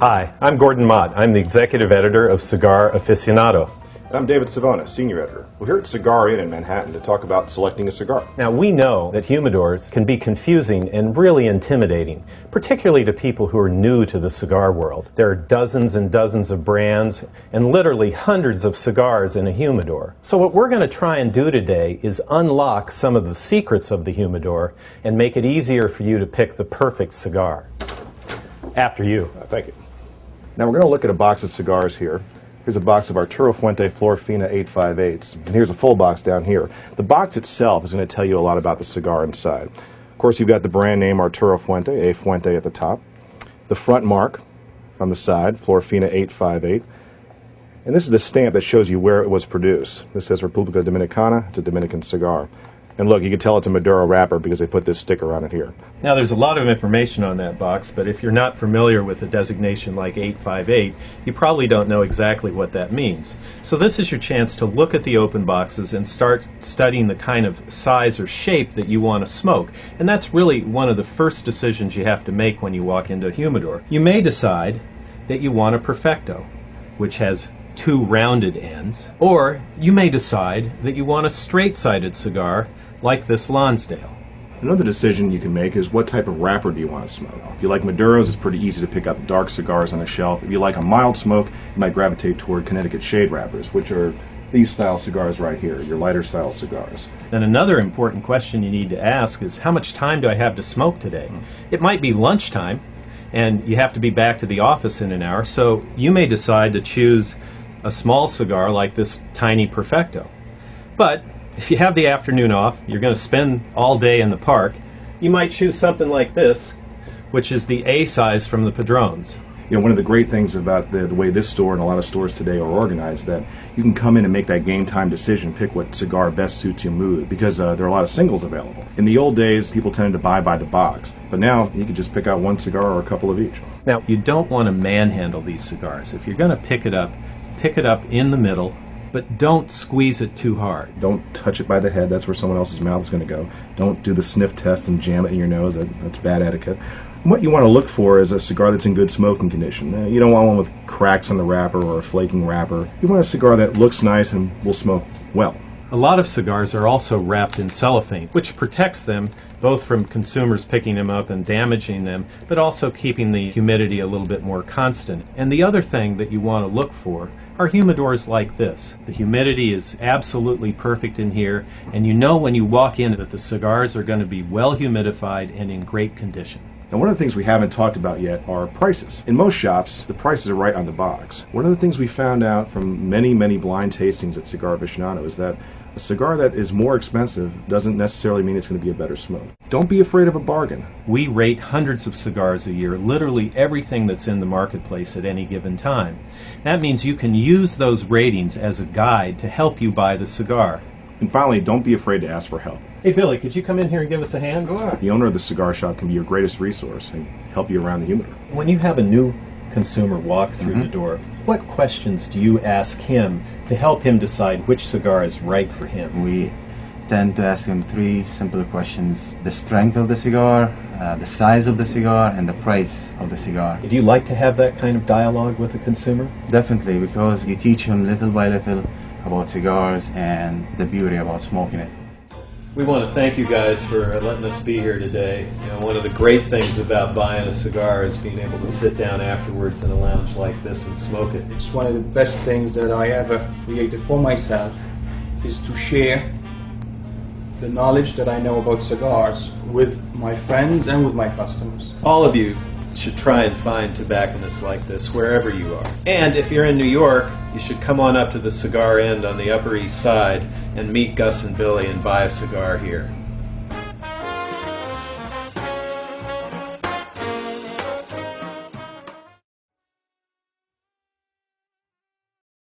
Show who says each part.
Speaker 1: Hi, I'm Gordon Mott. I'm the executive editor of Cigar Aficionado.
Speaker 2: I'm David Savona, senior editor. We're here at Cigar Inn in Manhattan to talk about selecting a cigar.
Speaker 1: Now, we know that humidors can be confusing and really intimidating, particularly to people who are new to the cigar world. There are dozens and dozens of brands and literally hundreds of cigars in a humidor. So what we're going to try and do today is unlock some of the secrets of the humidor and make it easier for you to pick the perfect cigar. After you.
Speaker 2: Thank you. Now we're going to look at a box of cigars here. Here's a box of Arturo Fuente Flor Fina 858s, and here's a full box down here. The box itself is going to tell you a lot about the cigar inside. Of course, you've got the brand name Arturo Fuente, A Fuente at the top. The front mark on the side, Flor Fina 858. And this is the stamp that shows you where it was produced. This says República Dominicana. It's a Dominican cigar. And look, you can tell it's a Maduro wrapper because they put this sticker on it here.
Speaker 1: Now, there's a lot of information on that box, but if you're not familiar with a designation like 858, you probably don't know exactly what that means. So this is your chance to look at the open boxes and start studying the kind of size or shape that you want to smoke. And that's really one of the first decisions you have to make when you walk into a humidor. You may decide that you want a Perfecto, which has two rounded ends, or you may decide that you want a straight-sided cigar like this Lonsdale.
Speaker 2: Another decision you can make is what type of wrapper do you want to smoke. If you like Maduros, it's pretty easy to pick up dark cigars on a shelf. If you like a mild smoke, you might gravitate toward Connecticut shade wrappers, which are these style cigars right here, your lighter style cigars.
Speaker 1: Then another important question you need to ask is, how much time do I have to smoke today? It might be lunchtime, and you have to be back to the office in an hour, so you may decide to choose a small cigar like this tiny Perfecto. But if you have the afternoon off, you're going to spend all day in the park, you might choose something like this, which is the A size from the Padrones.
Speaker 2: You know, one of the great things about the way this store and a lot of stores today are organized, that you can come in and make that game time decision, pick what cigar best suits your mood, because there are a lot of singles available. In the old days, people tended to buy by the box, but now you can just pick out one cigar or a couple of each.
Speaker 1: Now, you don't want to manhandle these cigars. If you're going to pick it up in the middle, but don't squeeze it too hard.
Speaker 2: Don't touch it by the head. That's where someone else's mouth is going to go. Don't do the sniff test and jam it in your nose. That's bad etiquette. What you want to look for is a cigar that's in good smoking condition. You don't want one with cracks on the wrapper or a flaking wrapper. You want a cigar that looks nice and will smoke well.
Speaker 1: A lot of cigars are also wrapped in cellophane, which protects them both from consumers picking them up and damaging them, but also keeping the humidity a little bit more constant. And the other thing that you want to look for are humidors like this. The humidity is absolutely perfect in here, and you know when you walk in that the cigars are going to be well humidified and in great condition.
Speaker 2: Now, one of the things we haven't talked about yet are prices. In most shops, the prices are right on the box. One of the things we found out from many, many blind tastings at Cigar Aficionado is that a cigar that is more expensive doesn't necessarily mean it's going to be a better smoke. Don't be afraid of a bargain.
Speaker 1: We rate hundreds of cigars a year, literally everything that's in the marketplace at any given time. That means you can use those ratings as a guide to help you buy the cigar.
Speaker 2: And finally, don't be afraid to ask for help.
Speaker 1: Hey Billy, could you come in here and give us a hand?
Speaker 2: The owner of the cigar shop can be your greatest resource and help you around the humidor.
Speaker 1: When you have a new consumer walk through the door, what questions do you ask him to help him decide which cigar is right for him?
Speaker 3: We tend to ask him three simple questions: the strength of the cigar, the size of the cigar, and the price of the cigar.
Speaker 1: Do you like to have that kind of dialogue with the consumer?
Speaker 3: Definitely, because you teach him little by little about cigars and the beauty about smoking it.
Speaker 1: We want to thank you guys for letting us be here today. You know, one of the great things about buying a cigar is being able to sit down afterwards in a lounge like this and smoke it.
Speaker 4: It's one of the best things that I ever created for myself, is to share the knowledge that I know about cigars with my friends and with my customers.
Speaker 1: All of you should try and find tobacconists like this wherever you are. And if you're in New York, you should come on up to the Cigar Inn on the Upper East Side and meet Gus and Billy and buy a cigar here.